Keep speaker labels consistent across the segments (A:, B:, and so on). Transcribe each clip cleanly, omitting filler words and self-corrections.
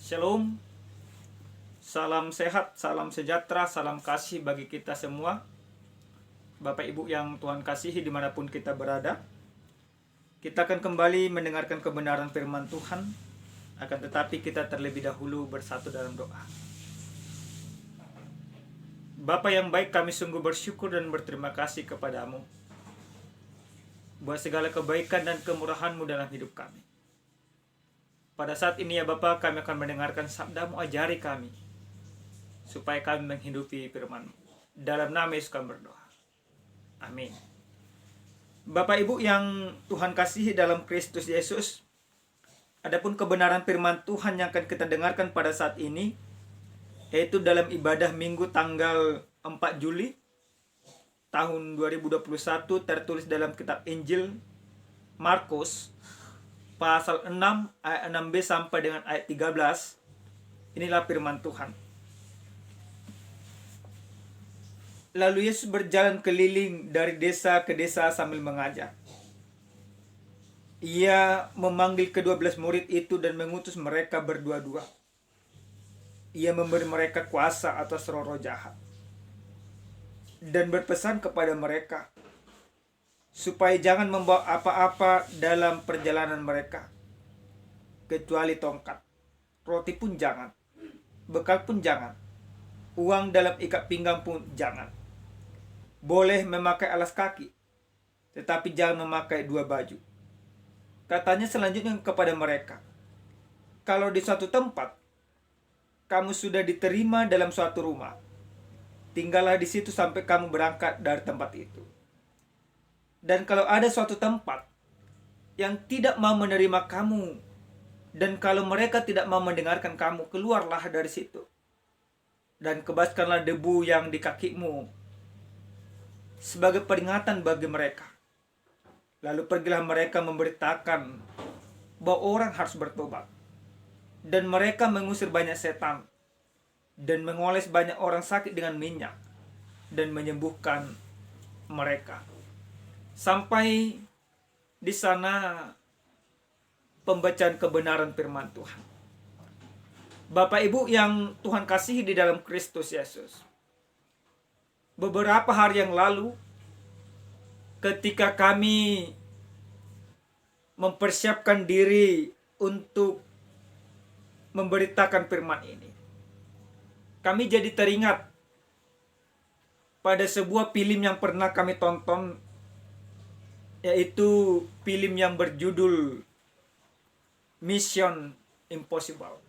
A: Shalom, salam sehat, salam sejahtera, salam kasih bagi kita semua. Bapak Ibu yang Tuhan kasihi dimanapun kita berada, kita akan kembali mendengarkan kebenaran firman Tuhan. Akan tetapi kita terlebih dahulu bersatu dalam doa. Bapa yang baik, kami sungguh bersyukur dan berterima kasih kepadamu buat segala kebaikan dan kemurahan-Mu dalam hidup kami. Pada saat ini ya Bapa, kami akan mendengarkan sabda-Mu, ajari kami supaya kami menghidupi firman-Mu. Dalam nama Yesus kami berdoa. Amin. Bapak Ibu yang Tuhan kasihi dalam Kristus Yesus, adapun kebenaran firman Tuhan yang akan kita dengarkan pada saat ini, yaitu dalam ibadah Minggu tanggal 4 Juli tahun 2021, tertulis dalam kitab Injil Markus pasal 6 ayat 6b sampai dengan ayat 13. Inilah firman Tuhan. Lalu Yesus berjalan keliling dari desa ke desa sambil mengajar. Ia memanggil ke-12 murid itu dan mengutus mereka berdua-dua. Ia memberi mereka kuasa atas roh-roh jahat dan berpesan kepada mereka supaya jangan membawa apa-apa dalam perjalanan mereka, kecuali tongkat, roti pun jangan, bekal pun jangan, uang dalam ikat pinggang pun jangan. Boleh memakai alas kaki, tetapi jangan memakai 2 baju. Katanya selanjutnya kepada mereka, kalau di suatu tempat kamu sudah diterima dalam suatu rumah, tinggallah di situ sampai kamu berangkat dari tempat itu. Dan kalau ada suatu tempat yang tidak mau menerima kamu, dan kalau mereka tidak mau mendengarkan kamu, keluarlah dari situ dan kebaskanlah debu yang di kakimu sebagai peringatan bagi mereka. Lalu pergilah mereka memberitakan bahwa orang harus bertobat. Dan mereka mengusir banyak setan dan mengoles banyak orang sakit dengan minyak dan menyembuhkan mereka. Sampai di sana pembacaan kebenaran firman Tuhan. Bapak Ibu yang Tuhan kasihi di dalam Kristus Yesus, beberapa hari yang lalu ketika kami mempersiapkan diri untuk memberitakan firman ini, kami jadi teringat pada sebuah film yang pernah kami tonton, yaitu film yang berjudul Mission Impossible.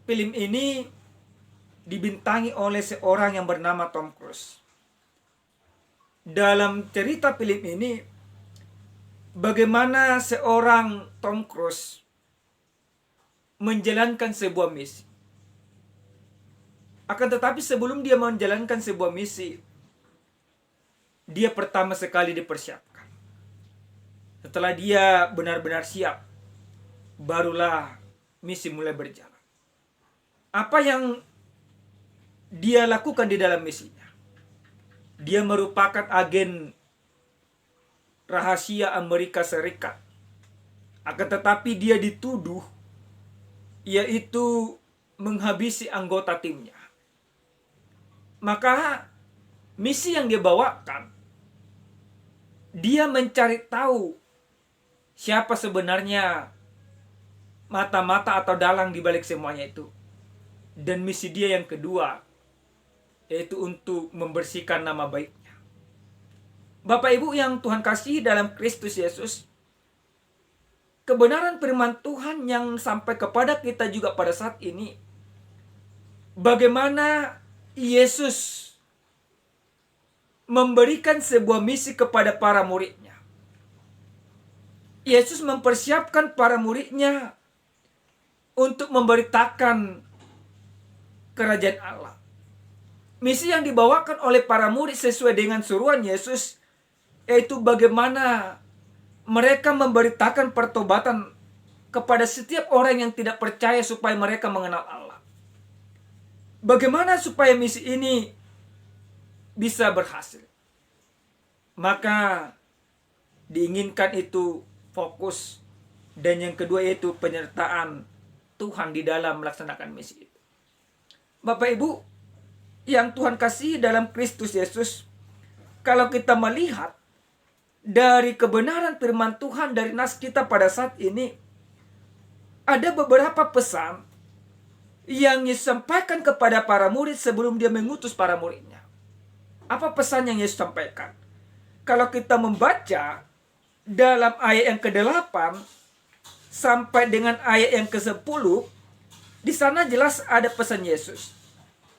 A: Film ini dibintangi oleh seorang yang bernama Tom Cruise. Dalam cerita film ini, bagaimana seorang Tom Cruise menjalankan sebuah misi. Akan tetapi sebelum dia menjalankan sebuah misi, dia pertama sekali dipersiapkan. Setelah dia benar-benar siap, barulah misi mulai berjalan. Apa yang dia lakukan di dalam misinya? Dia merupakan agen rahasia Amerika Serikat. Akan tetapi dia dituduh yaitu menghabisi anggota timnya. Maka misi yang dia bawakan, dia mencari tahu siapa sebenarnya mata-mata atau dalang di balik semuanya itu. Dan misi dia yang kedua, yaitu untuk membersihkan nama baiknya. Bapak Ibu yang Tuhan kasihi dalam Kristus Yesus, kebenaran firman Tuhan yang sampai kepada kita juga pada saat ini, bagaimana Yesus memberikan sebuah misi kepada para muridnya. Yesus mempersiapkan para muridnya untuk memberitakan kerajaan Allah. Misi yang dibawakan oleh para murid sesuai dengan suruhan Yesus, yaitu bagaimana mereka memberitakan pertobatan kepada setiap orang yang tidak percaya supaya mereka mengenal Allah. Bagaimana supaya misi ini bisa berhasil? Maka diinginkan itu fokus, dan yang kedua yaitu penyertaan Tuhan di dalam melaksanakan misi itu. Bapak Ibu yang Tuhan kasihi dalam Kristus Yesus, kalau kita melihat dari kebenaran firman Tuhan dari nas kita pada saat ini, ada beberapa pesan yang Yesus sampaikan kepada para murid sebelum dia mengutus para muridnya. Apa pesan yang Yesus sampaikan? Kalau kita membaca dalam ayat yang ke-8 sampai dengan ayat yang ke-10, di sana jelas ada pesan Yesus.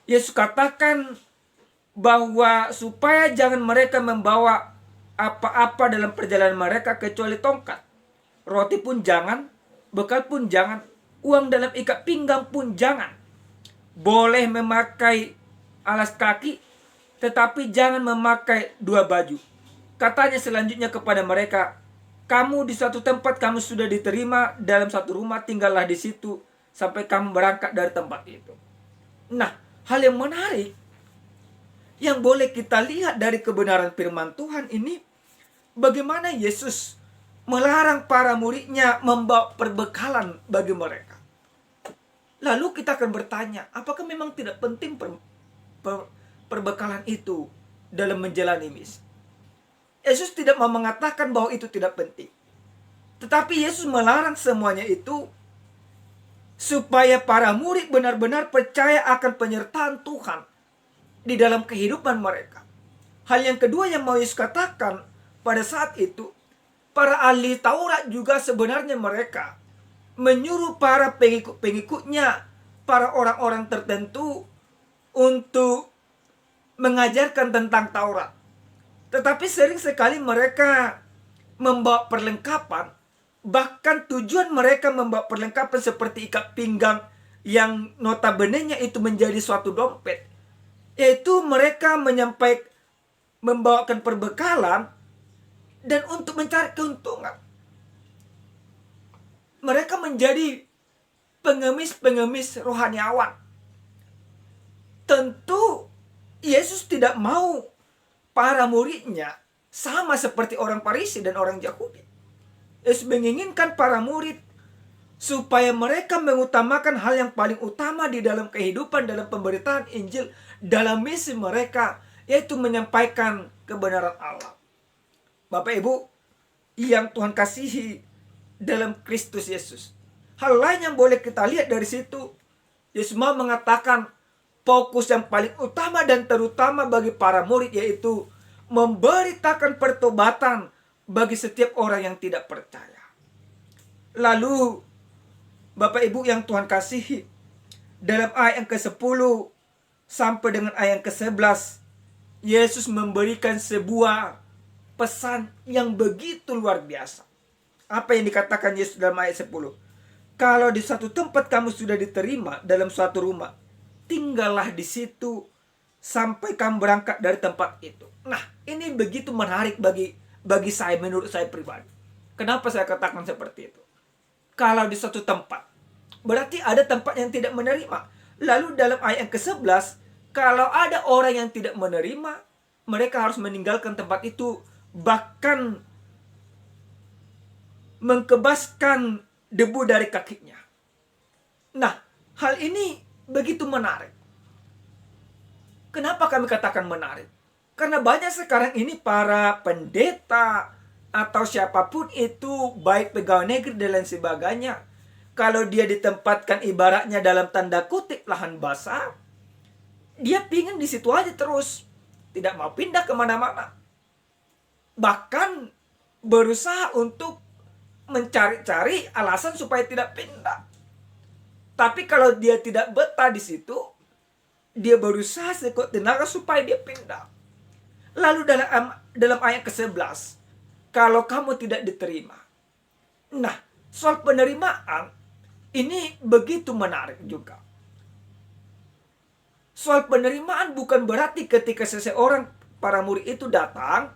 A: Yesus katakan bahwa supaya jangan mereka membawa apa-apa dalam perjalanan mereka kecuali tongkat. Roti pun jangan, bekal pun jangan, uang dalam ikat pinggang pun jangan. Boleh memakai alas kaki, tetapi jangan memakai dua baju. Katanya selanjutnya kepada mereka, kamu di suatu tempat kamu sudah diterima dalam satu rumah, tinggallah di situ sampai kamu berangkat dari tempat itu. Nah, hal yang menarik yang boleh kita lihat dari kebenaran firman Tuhan ini, bagaimana Yesus melarang para muridnya membawa perbekalan bagi mereka. Lalu kita akan bertanya, apakah memang tidak penting perbekalan itu dalam menjalani misi? Yesus tidak mau mengatakan bahwa itu tidak penting. Tetapi Yesus melarang semuanya itu supaya para murid benar-benar percaya akan penyertaan Tuhan di dalam kehidupan mereka. Hal yang kedua yang mau Yesus katakan pada saat itu, para ahli Taurat juga sebenarnya mereka menyuruh para pengikut-pengikutnya, para orang-orang tertentu untuk mengajarkan tentang Taurat. Tetapi sering sekali mereka membawa perlengkapan, bahkan tujuan mereka membawa perlengkapan seperti ikat pinggang yang notabene-nya itu menjadi suatu dompet, yaitu mereka membawakan perbekalan dan untuk mencari keuntungan. Mereka menjadi pengemis-pengemis rohaniawan. Tentu Yesus tidak mau para muridnya sama seperti orang Farisi dan orang Yahudi. Yesus menginginkan para murid supaya mereka mengutamakan hal yang paling utama di dalam kehidupan, dalam pemberitaan Injil, dalam misi mereka, yaitu menyampaikan kebenaran Allah. Bapak Ibu yang Tuhan kasihi dalam Kristus Yesus, hal lain yang boleh kita lihat dari situ, Yesus mau mengatakan fokus yang paling utama dan terutama bagi para murid yaitu memberitakan pertobatan bagi setiap orang yang tidak percaya. Lalu Bapak Ibu yang Tuhan kasihi, dalam ayat yang ke-10 sampai dengan ayat yang ke-11, Yesus memberikan sebuah pesan yang begitu luar biasa. Apa yang dikatakan Yesus dalam ayat 10? Kalau di suatu tempat kamu sudah diterima dalam suatu rumah, tinggallah di situ sampai kamu berangkat dari tempat itu. Nah, ini begitu menarik bagi saya, menurut saya pribadi. Kenapa saya katakan seperti itu? Kalau di suatu tempat, berarti ada tempat yang tidak menerima. Lalu dalam ayat yang ke-11, kalau ada orang yang tidak menerima, mereka harus meninggalkan tempat itu, bahkan mengkebaskan debu dari kakinya. Nah, hal ini begitu menarik. Kenapa kami katakan menarik? Karena banyak sekarang ini para pendeta atau siapapun itu, baik pegawai negeri dan lain sebagainya, kalau dia ditempatkan ibaratnya dalam tanda kutip lahan basah, dia pingin di situ aja terus, tidak mau pindah kemana-mana. Bahkan berusaha untuk mencari-cari alasan supaya tidak pindah. Tapi kalau dia tidak betah di situ, dia berusaha sekuat tenaga supaya dia pindah. Lalu dalam ayat ke-11, kalau kamu tidak diterima. Nah, soal penerimaan ini begitu menarik juga. Soal penerimaan bukan berarti ketika seseorang, para murid itu datang,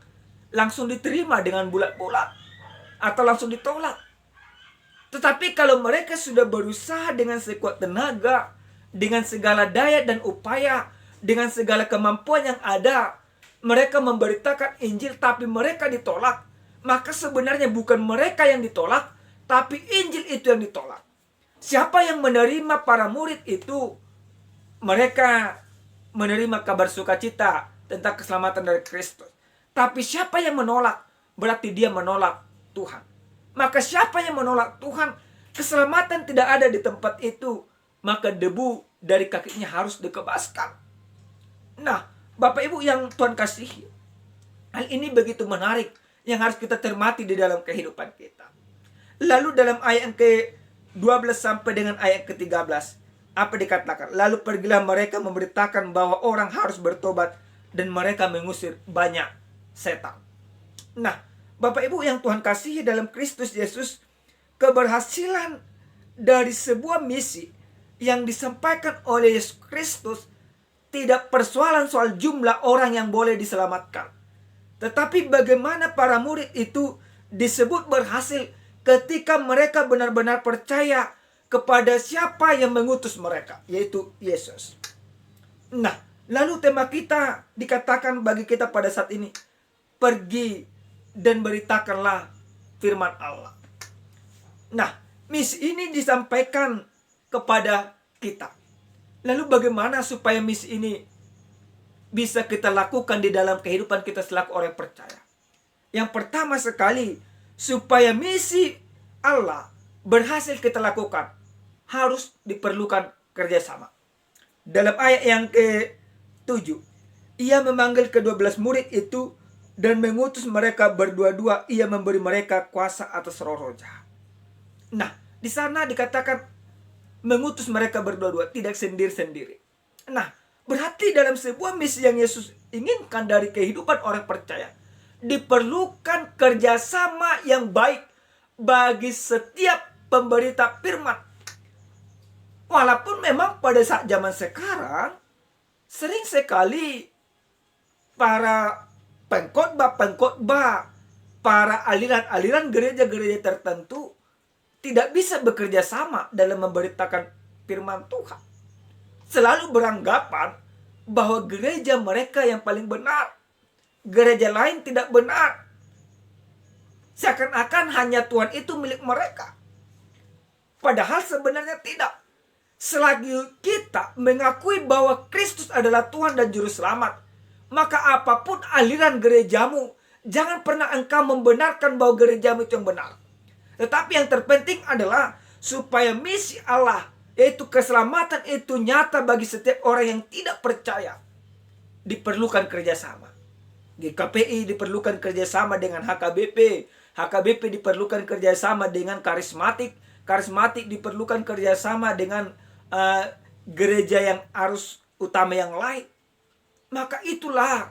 A: langsung diterima dengan bulat-bulat atau langsung ditolak. Tetapi kalau mereka sudah berusaha dengan sekuat tenaga, dengan segala daya dan upaya, dengan segala kemampuan yang ada, mereka memberitakan Injil tapi mereka ditolak, maka sebenarnya bukan mereka yang ditolak, tapi Injil itu yang ditolak. Siapa yang menerima para murid itu, mereka menerima kabar sukacita tentang keselamatan dari Kristus. Tapi siapa yang menolak, berarti dia menolak Tuhan. Maka siapa yang menolak Tuhan, keselamatan tidak ada di tempat itu, maka debu dari kakinya harus dikebaskan. Nah, Bapak Ibu yang Tuhan kasihi, hal ini begitu menarik yang harus kita cermati di dalam kehidupan kita. Lalu dalam ayat yang ke-12 sampai dengan ayat ke-13, apa dikatakan? Lalu pergilah mereka memberitakan bahwa orang harus bertobat dan mereka mengusir banyak setan. Nah, Bapak Ibu yang Tuhan kasihi dalam Kristus Yesus, keberhasilan dari sebuah misi yang disampaikan oleh Yesus Kristus tidak persoalan soal jumlah orang yang boleh diselamatkan. Tetapi bagaimana para murid itu disebut berhasil ketika mereka benar-benar percaya kepada siapa yang mengutus mereka, yaitu Yesus. Nah, lalu tema kita dikatakan bagi kita pada saat ini, pergi dan beritakanlah firman Allah. Nah, misi ini disampaikan kepada kita. Lalu bagaimana supaya misi ini bisa kita lakukan di dalam kehidupan kita selaku orang percaya? Yang pertama sekali, supaya misi Allah berhasil kita lakukan, harus diperlukan kerjasama. Dalam ayat yang ke-7, ia memanggil ke-12 murid itu dan mengutus mereka berdua-dua. Ia memberi mereka kuasa atas roh-roh jahat. Nah, di sana dikatakan mengutus mereka berdua-dua, tidak sendiri-sendiri. Nah, berarti dalam sebuah misi yang Yesus inginkan dari kehidupan orang percaya, diperlukan kerjasama yang baik bagi setiap pemberita firman. Walaupun memang pada saat zaman sekarang, sering sekali para pengkhotbah, para aliran-aliran gereja-gereja tertentu tidak bisa bekerja sama dalam memberitakan firman Tuhan. Selalu beranggapan bahwa gereja mereka yang paling benar, gereja lain tidak benar. Seakan-akan hanya Tuhan itu milik mereka. Padahal sebenarnya tidak. Selagi kita mengakui bahwa Kristus adalah Tuhan dan Juru Selamat, maka apapun aliran gerejamu, jangan pernah engkau membenarkan bahwa gerejamu itu yang benar. Tetapi yang terpenting adalah supaya misi Allah, yaitu keselamatan itu nyata bagi setiap orang yang tidak percaya. Diperlukan kerjasama. GKPI diperlukan kerjasama dengan HKBP. HKBP diperlukan kerjasama dengan karismatik. Karismatik diperlukan kerjasama dengan gereja yang arus utama yang lain. Maka itulah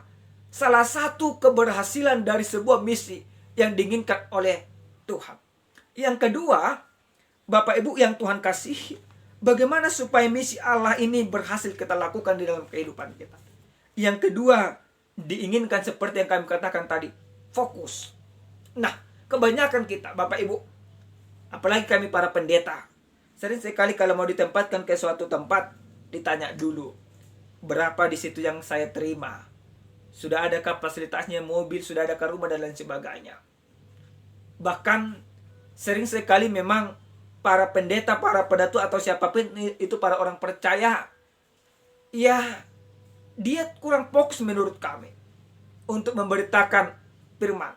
A: salah satu keberhasilan dari sebuah misi yang diinginkan oleh Tuhan. Yang kedua, Bapak Ibu yang Tuhan kasihi, bagaimana supaya misi Allah ini berhasil kita lakukan di dalam kehidupan kita? Yang kedua, diinginkan seperti yang kami katakan tadi, fokus. Nah, kebanyakan kita, Bapak Ibu, apalagi kami para pendeta, sering sekali kalau mau ditempatkan ke suatu tempat, ditanya dulu, berapa di situ yang saya terima? Sudah adakah fasilitasnya, mobil, sudah adakah rumah, dan lain sebagainya. Bahkan sering sekali memang para pendeta, para pendatu atau siapapun itu para orang percaya, ya dia kurang fokus menurut kami untuk memberitakan firman.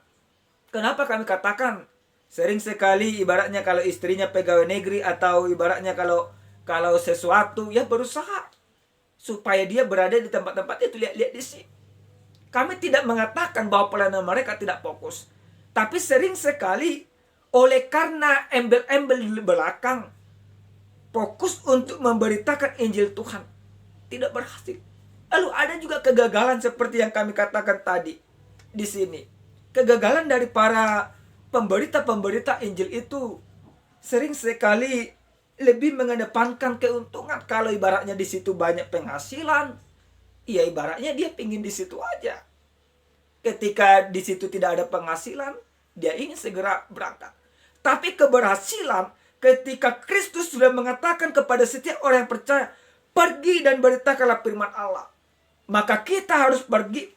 A: Kenapa kami katakan sering sekali ibaratnya kalau istrinya pegawai negeri atau ibaratnya kalau sesuatu ya berusaha supaya dia berada di tempat-tempat itu, lihat-lihat di sini. Kami tidak mengatakan bahwa pelayanan mereka tidak fokus, tapi sering sekali oleh karena embel-embel di belakang fokus untuk memberitakan Injil Tuhan tidak berhasil. Lalu ada juga kegagalan seperti yang kami katakan tadi di sini. Kegagalan dari para pemberita-pemberita Injil itu sering sekali lebih mengedepankan keuntungan. Kalau ibaratnya di situ banyak penghasilan, ya ibaratnya dia pingin di situ aja. Ketika di situ tidak ada penghasilan, dia ingin segera berangkat. Tapi keberhasilan ketika Kristus sudah mengatakan kepada setiap orang yang percaya, pergi dan beritakanlah firman Allah. Maka kita harus pergi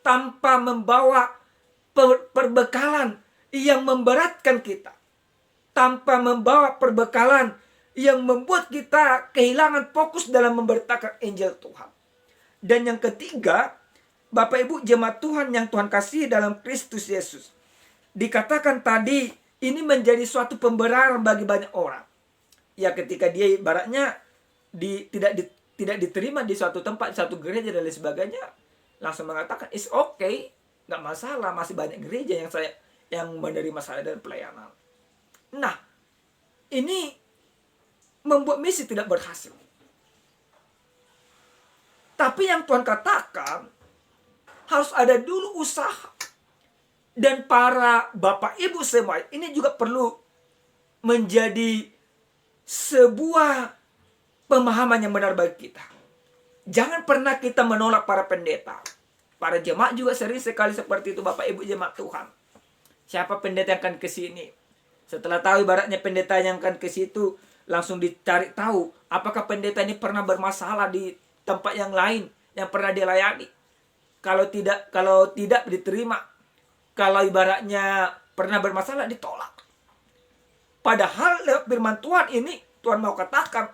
A: tanpa membawa perbekalan yang memberatkan kita. Tanpa membawa perbekalan yang membuat kita kehilangan fokus dalam memberitakan Injil Tuhan. Dan yang ketiga, Bapak Ibu jemaat Tuhan yang Tuhan kasih dalam Kristus Yesus, dikatakan tadi ini menjadi suatu pembenaran bagi banyak orang. Ya, ketika dia ibaratnya tidak diterima di suatu tempat, satu gereja dan lain sebagainya, langsung mengatakan it's okay, nggak masalah, masih banyak gereja yang menerima saya dan pelayanan. Nah, ini membuat misi tidak berhasil. Tapi yang Tuhan katakan, harus ada dulu usaha. Dan para Bapak Ibu semua ini juga perlu menjadi sebuah pemahaman yang benar bagi kita. Jangan pernah kita menolak para pendeta. Para jemaat juga sering sekali seperti itu, Bapak Ibu jemaat Tuhan. Siapa pendeta yang akan ke sini? Setelah tahu ibaratnya pendeta yang akan ke situ, langsung dicari tahu apakah pendeta ini pernah bermasalah di tempat yang lain yang pernah dilayani. Kalau tidak diterima. Kalau ibaratnya pernah bermasalah, ditolak. Padahal lewat firman Tuhan ini, Tuhan mau katakan,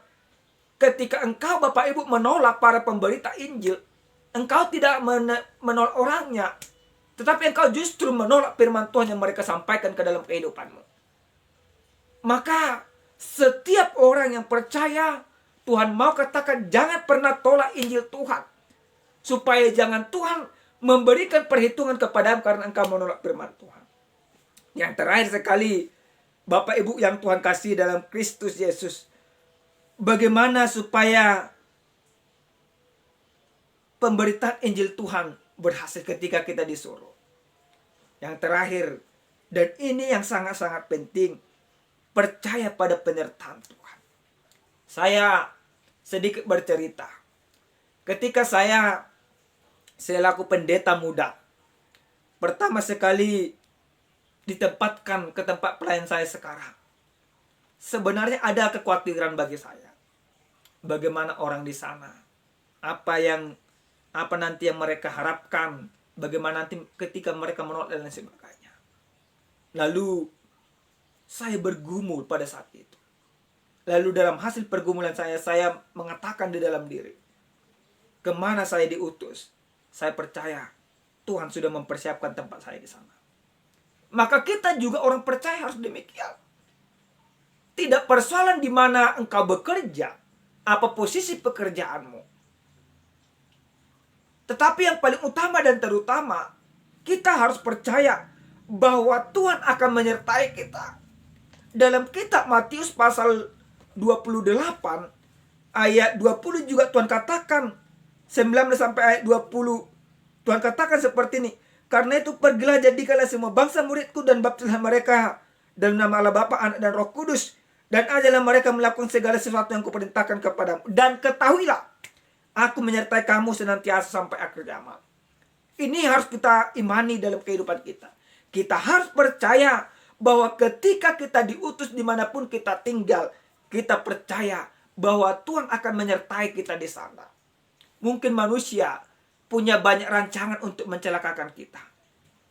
A: ketika engkau Bapak Ibu menolak para pemberita Injil, engkau tidak menolak orangnya, tetapi engkau justru menolak firman Tuhan yang mereka sampaikan ke dalam kehidupanmu. Maka setiap orang yang percaya, Tuhan mau katakan jangan pernah tolak Injil Tuhan. Supaya jangan Tuhan memberikan perhitungan kepadamu karena engkau menolak firman Tuhan. Yang terakhir sekali, Bapak Ibu yang Tuhan kasih dalam Kristus Yesus, bagaimana supaya pemberitaan Injil Tuhan berhasil ketika kita disuruh. Yang terakhir, dan ini yang sangat-sangat penting, percaya pada penyertaan Tuhan. Saya sedikit bercerita. Ketika saya selaku pendeta muda, pertama sekali ditempatkan ke tempat pelayan saya sekarang, sebenarnya ada kekhawatiran bagi saya. Bagaimana orang di sana? Apa nanti yang mereka harapkan? Bagaimana nanti ketika mereka menolak dan lain sebagainya. Lalu saya bergumul pada saat itu. Lalu dalam hasil pergumulan saya mengatakan di dalam diri, kemana saya diutus? Saya percaya Tuhan sudah mempersiapkan tempat saya di sana. Maka kita juga orang percaya harus demikian. Tidak persoalan di mana engkau bekerja, apa posisi pekerjaanmu. Tetapi yang paling utama dan terutama, kita harus percaya bahwa Tuhan akan menyertai kita. Dalam kitab Matius pasal 28 ayat 20 juga Tuhan katakan, 19 sampai ayat 20, Tuhan katakan seperti ini. Karena itu pergilah jadikanlah semua bangsa muridku dan baptislah mereka dalam nama Allah Bapa, Anak dan Roh Kudus, dan ajarlah mereka melakukan segala sesuatu yang kuperintahkan kepadamu. Dan ketahuilah, aku menyertai kamu senantiasa sampai akhir zaman. Ini harus kita imani dalam kehidupan kita. Kita harus percaya bahwa ketika kita diutus dimanapun kita tinggal, kita percaya bahwa Tuhan akan menyertai kita di sana. Mungkin manusia punya banyak rancangan untuk mencelakakan kita.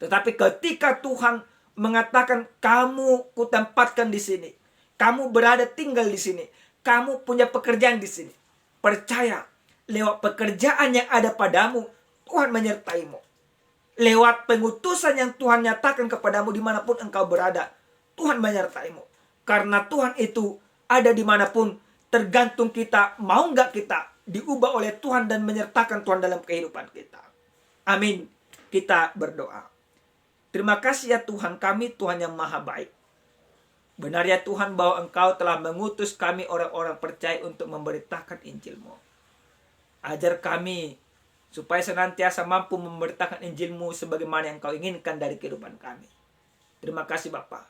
A: Tetapi ketika Tuhan mengatakan kamu kutempatkan di sini, kamu berada tinggal di sini, kamu punya pekerjaan di sini, percaya lewat pekerjaan yang ada padamu, Tuhan menyertaimu. Lewat pengutusan yang Tuhan nyatakan kepadamu dimanapun engkau berada, Tuhan menyertaimu. Karena Tuhan itu ada dimanapun, tergantung kita mau nggak kita diubah oleh Tuhan dan menyertakan Tuhan dalam kehidupan kita. Amin. Kita berdoa. Terima kasih ya Tuhan kami, Tuhan yang maha baik. Benar ya Tuhan bahwa Engkau telah mengutus kami orang-orang percaya untuk memberitakan Injil-Mu. Ajar kami supaya senantiasa mampu memberitakan Injil-Mu sebagaimana yang Engkau inginkan dari kehidupan kami. Terima kasih Bapa.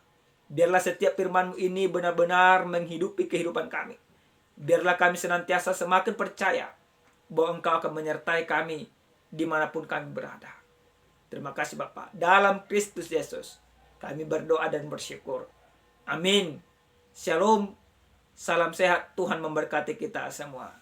A: Biarlah setiap firman-Mu ini benar-benar menghidupi kehidupan kami. Biarlah kami senantiasa semakin percaya bahwa Engkau akan menyertai kami dimanapun kami berada. Terima kasih Bapa. Dalam Kristus Yesus kami berdoa dan bersyukur. Amin. Shalom. Salam sehat. Tuhan memberkati kita semua.